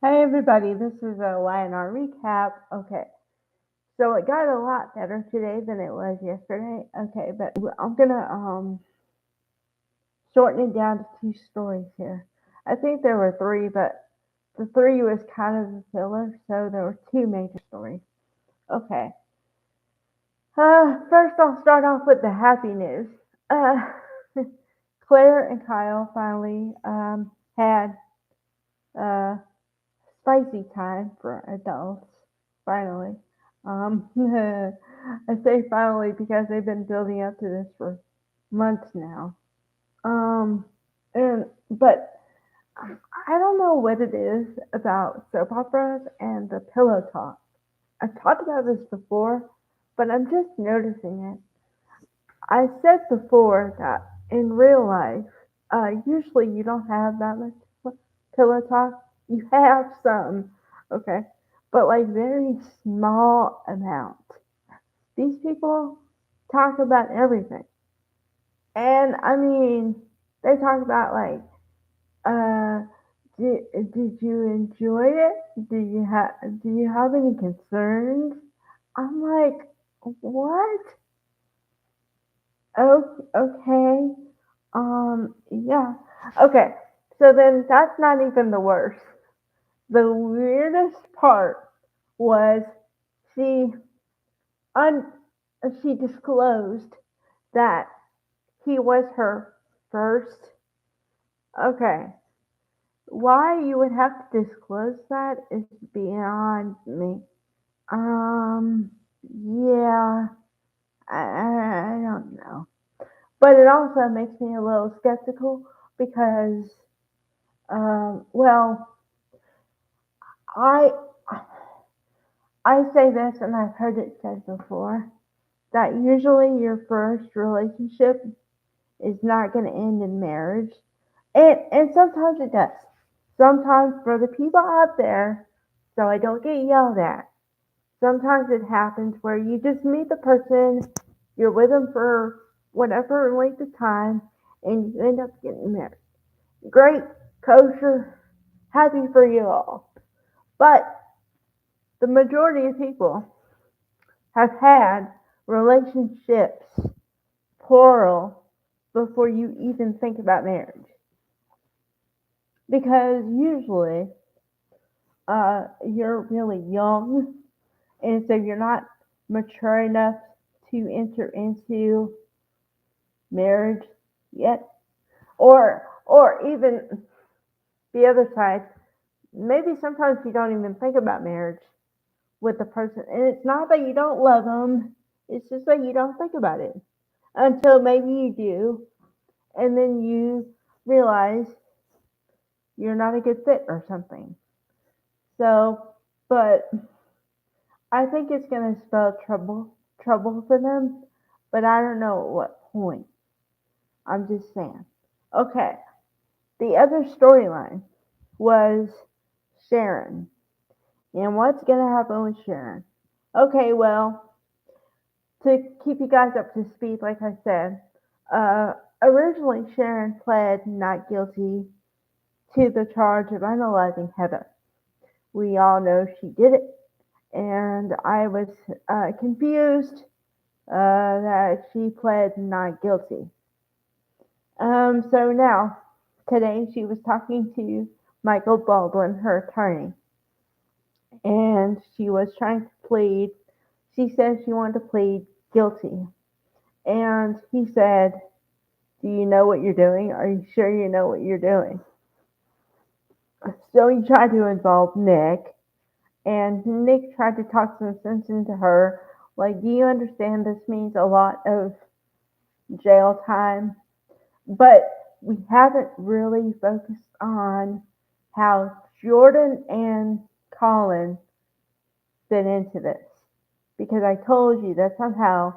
Hey everybody, this is a YNR recap. Okay, so it got a lot better today than it was yesterday. Okay, but I'm gonna shorten it down to two stories here. I think there were three, but the three was kind of a filler, so there were two major stories. Okay, first I'll start off with the happy news. Uh, Claire and Kyle finally had uh, spicy time for adults. Finally. I say finally because they've been building up to this for months now. Um, but I don't know what it is about soap operas and the pillow talk. I've talked about this before, but I'm just noticing it. I said before that in real life, usually you don't have that much pillow talk. You have some, okay, but like very small amount. These people talk about everything, and I mean, they talk about like, uh, did you enjoy it? Do you have any concerns? I'm like, what? Oh, okay. Yeah. Okay. So then that's not even the worst. The weirdest part was she un- she disclosed that he was her first. Okay. Why you would have to disclose that is beyond me. Um, yeah, I don't know. But it also makes me a little skeptical because, well, I I say this and I've heard it said before that usually your first relationship is not going to end in marriage. And sometimes it does. Sometimes for the people out there, so I don't get yelled at, sometimes it happens where you just meet the person, you're with them for whatever length of time, and you end up getting married. Great, kosher, happy for you all. But the majority of people have had relationships, plural, before you even think about marriage. Because usually you're really young, and so you're not mature enough to enter into marriage yet. Or even the other side, maybe sometimes you don't even think about marriage with the person. And it's not that you don't love them, it's just that you don't think about it until maybe you do, and then you realize you're not a good fit or something. So, but I think it's going to spell trouble for them, but I don't know at what point. I'm just saying. Okay, the other storyline was Sharon. And what's going to happen with Sharon? Okay, well, to keep you guys up to speed, like I said, originally Sharon pled not guilty to the charge of unaliving Heather. We all know she did it, and I was confused that she pled not guilty. So now, today she was talking to Michael Baldwin, her attorney, and she was trying to plead. She said she wanted to plead guilty. And he said, do you know what you're doing? Are you sure you know what you're doing? So he tried to involve Nick, and Nick tried to talk some sense into her. Like, do you understand this means a lot of jail time? But we haven't really focused on how Jordan and Colin fit into this. Because I told you that somehow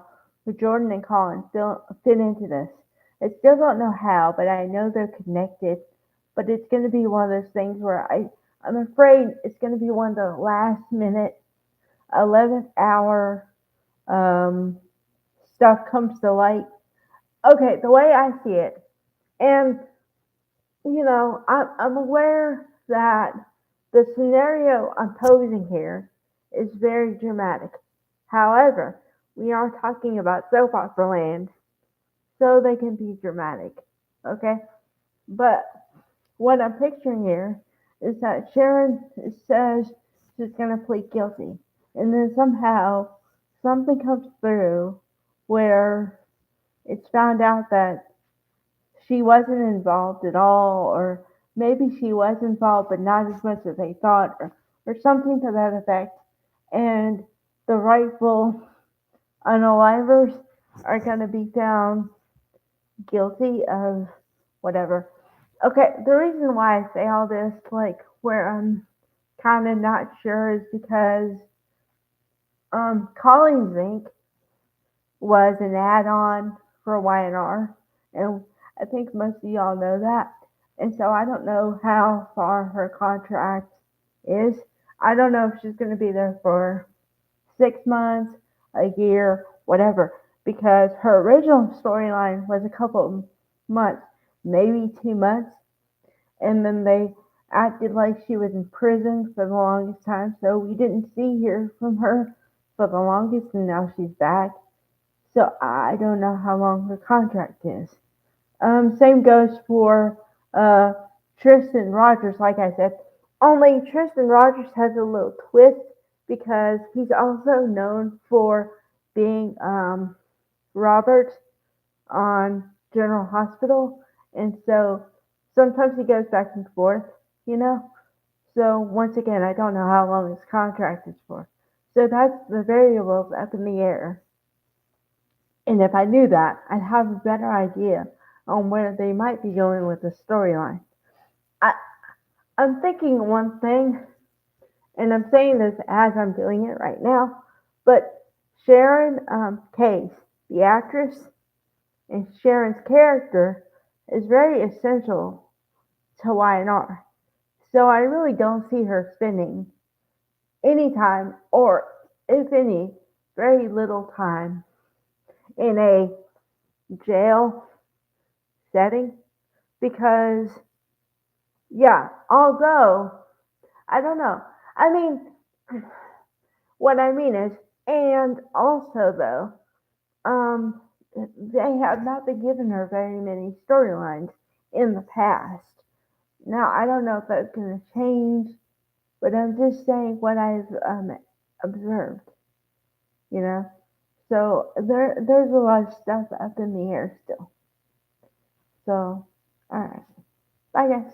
Jordan and Colin still fit into this. I still don't know how, but I know they're connected. But it's going to be one of those things where I'm afraid it's going to be one of the last minute, 11th hour um, stuff comes to light. Okay, the way I see it, and I'm aware that The scenario I'm posing here is very dramatic. However, we are talking about soap opera land, so they can be dramatic. Okay? But what I'm picturing here is that Sharon says she's going to plead guilty. And then somehow something comes through where it's found out that she wasn't involved at all, or maybe she was involved but not as much as they thought, or something to that effect. And the rightful unalivers are going to be found guilty of whatever. Okay, the reason why I say all this, like where I'm kind of not sure, is because Collins Inc. was an add-on for YNR, and I think most of y'all know that. And so I don't know how far her contract is. I don't know if she's going to be there for 6 months, a year, whatever, because her original storyline was a couple of months, maybe 2 months, and then they acted like she was in prison for the longest time, so we didn't hear from her for the longest, and now she's back. So I don't know how long her contract is. Same goes for uh, Tristan Rogers, like I said. Only Tristan Rogers has a little twist because he's also known for being Robert on General Hospital, and so sometimes he goes back and forth, you know. So once again, I don't know how long his contract is for. So that's the variables up in the air. And if I knew that, I'd have a better idea on where they might be going with the storyline. I, I'm thinking one thing, and I'm saying this as I'm doing it right now, but Sharon Case, the actress, and Sharon's character is very essential to YNR. So I really don't see her spending any time, or if any, very little time in a jail setting because, yeah, although, I don't know. I mean, what I mean is, and also though, um, they have not been giving her very many storylines in the past. Now, I don't know if that's going to change, but I'm just saying what I've observed, you know? So there's a lot of stuff up in the air still. So, alright. Bye, guys.